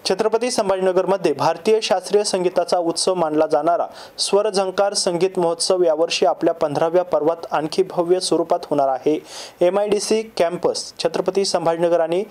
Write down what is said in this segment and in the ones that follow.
छत्रपती संभाजीनगरमध्ये भारतीय शास्त्रीय संगीताचा उत्सव मानला जाणारा स्वरझंकार संगीत महोत्सव यावर्षी आपल्या 15व्या पर्वात आणखी भव्य स्वरूपात होणार आहे। MIDC कॅम्पस, छत्रपती संभाजीनगर आणि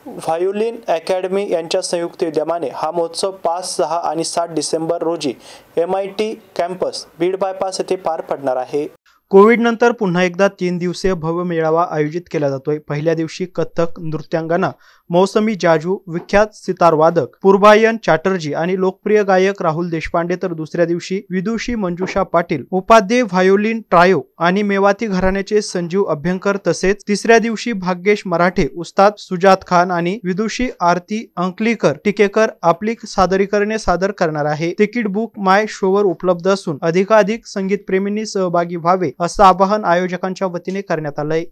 व्हायोलिन अकॅडमी यांच्या संयुक्त विद्यमाने हा महोत्सव 5, 6 आणि 7 डिसेंबर रोजी MIT कॅम्पस बीड बायपास येथे पार पडणार आहे। कोविड नंतर पुन्हा एकदा 3 दिवसीय भव्य मेळावा आयोजित केला जातोय। पहिल्या दिवशी कथक नृत्यांगना मौसमी जाजू, विख्यात सितार वादक पूर्बायन चॅटर्जी आणि लोकप्रिय गायक राहुल देशपांडे, तर दुसऱ्या दिवशी विदुषी मंजुषा पाटील, उपाध्ये व्हायोलिन ट्रायो आणि मेवाती घराण्याचे संजीव अभ्यंकर, तसेच तिसऱ्या दिवशी भाग्येश मराठे, उस्ताद सुजात खान आणि विदुषी आरती अंकलीकर टिकेकर आपली सादरीकरणे सादर करणार आहे। तिकीट बुक माय शोवर उपलब्ध असून अधिकाधिक संगीत प्रेमींनी सहभागी व्हावे असं आवाहन आयोजकांच्या वतीने करण्यात आलंय।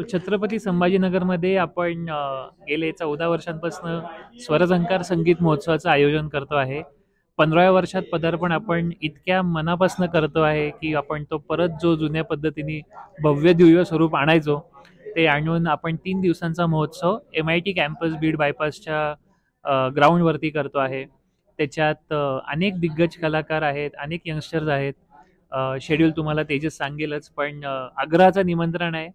छत्रपती संभाजीनगरमध्ये आपण गेले 14 वर्षांपासून स्वरझंकार संगीत महोत्सवाचं आयोजन करतो आहे। 15व्या वर्षात पदार्पण आपण इतक्या मनापासून करतो आहे की आपण तो परत जो जुन्या पद्धतीने भव्य दिव्य स्वरूप आणायचो ते आणून आपण 3 दिवसांचा महोत्सव MIT कॅम्पस बीड बायपासच्या ग्राउंडवरती करतो आहे। त्याच्यात अनेक दिग्गज कलाकार आहेत, अनेक यंगस्टर्स आहेत। शेड्यूल तुम्हाला तेजस सांगेलच, पण आग्रहाचं निमंत्रण आहे।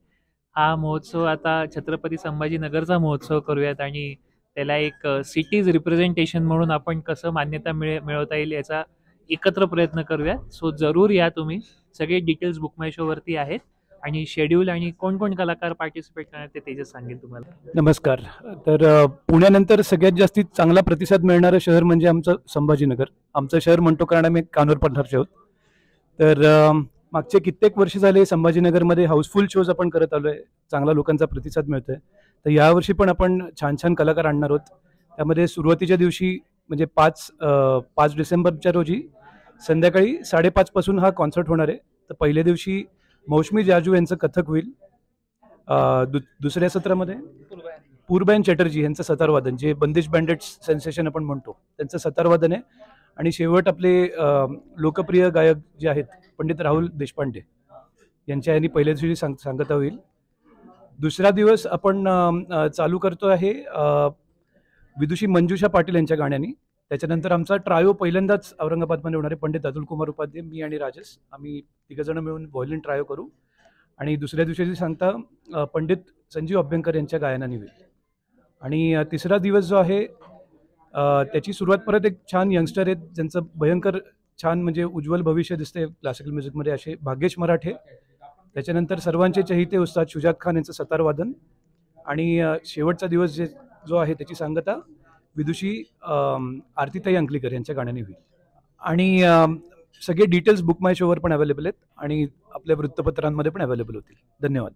हा महोत्सव आता छत्रपती संभाजीनगरचा महोत्सव करूयात आणि त्याला एक सिटीज रिप्रेझेंटेशन म्हणून आपण कसं मान्यता मिळवता येईल याचा एकत्र प्रयत्न करूयात। सो जरूर या तुम्ही। सगळे डिटेल्स बुक माय शोवरती आहेत आणि शेड्यूल आणि कोण कलाकार पार्टिसिपेट करणार ते तेजस सांगेल तुम्हाला। नमस्कार। तर पुण्यानंतर सगळ्यात जास्ती चांगला प्रतिसाद मिळणारं शहर म्हणजे आमचं संभाजीनगर। आमचं शहर म्हणतो कारण आम्ही कानोर पठारचे आहोत। तर मागचे कित्येक वर्ष झाले संभाजीनगरमध्ये हाऊसफुल शोज आपण करत आलोय, चांगला लोकांचा प्रतिसाद मिळतोय। तर यावर्षी पण आपण छान कलाकार आणणार आहोत। त्यामध्ये सुरुवातीच्या दिवशी म्हणजे 5 डिसेंबरच्या रोजी संध्याकाळी 5:30 पासून हा कॉन्सर्ट होणार आहे। तर पहिल्या दिवशी मौसमी जाजू यांचं कथक होईल। दुसऱ्या सत्रामध्ये पूर्बायन चॅटर्जी यांचं सतारवादन, जे बंदिश बँडेट्स सेन्सेशन आपण म्हणतो, त्यांचं सतारवादन आहे। आणि शेवट आपले लोकप्रिय गायक जे आहेत पंडित राहुल देशपांडे यांच्या यांनी पहिल्या दिवशी सांगता होईल। दुसरा दिवस आपण चालू करतो आहे विदुषी मंजुषा पाटील यांच्या गाण्यानी। त्याच्यानंतर आमचा ट्रायो पहिल्यांदाच औरंगाबादमध्ये होणार आहे। पंडित अतुल कुमार उपाध्ये, मी आणि राजेश, आम्ही तिघजण मिळून व्हायोलिन ट्रायो करू। आणि दुसऱ्या दिवशी सांगता पंडित संजीव अभ्यंकर यांच्या गायनाने होईल। आणि तिसरा दिवस जो आहे त्याची सुरुवात परत एक छान यंगस्टर आहेत ज्यांचं भयंकर छान म्हणजे उज्ज्वल भविष्य दिसते क्लासिकल म्युझिकमध्ये, असे भाग्येश मराठे। त्याच्यानंतर सर्वांचे चहिते उस्ताद सुजात खान यांचं सतारवादन। आणि शेवटचा दिवस जो आहे त्याची सांगता विदुषी आरतीताई अंकलीकर यांच्या गाण्याने होईल। आणि सगळे डिटेल्स बुक माय शोवर पण अवेलेबल आहेत आणि आपल्या वृत्तपत्रांमध्ये पण अवेलेबल होतील। धन्यवाद।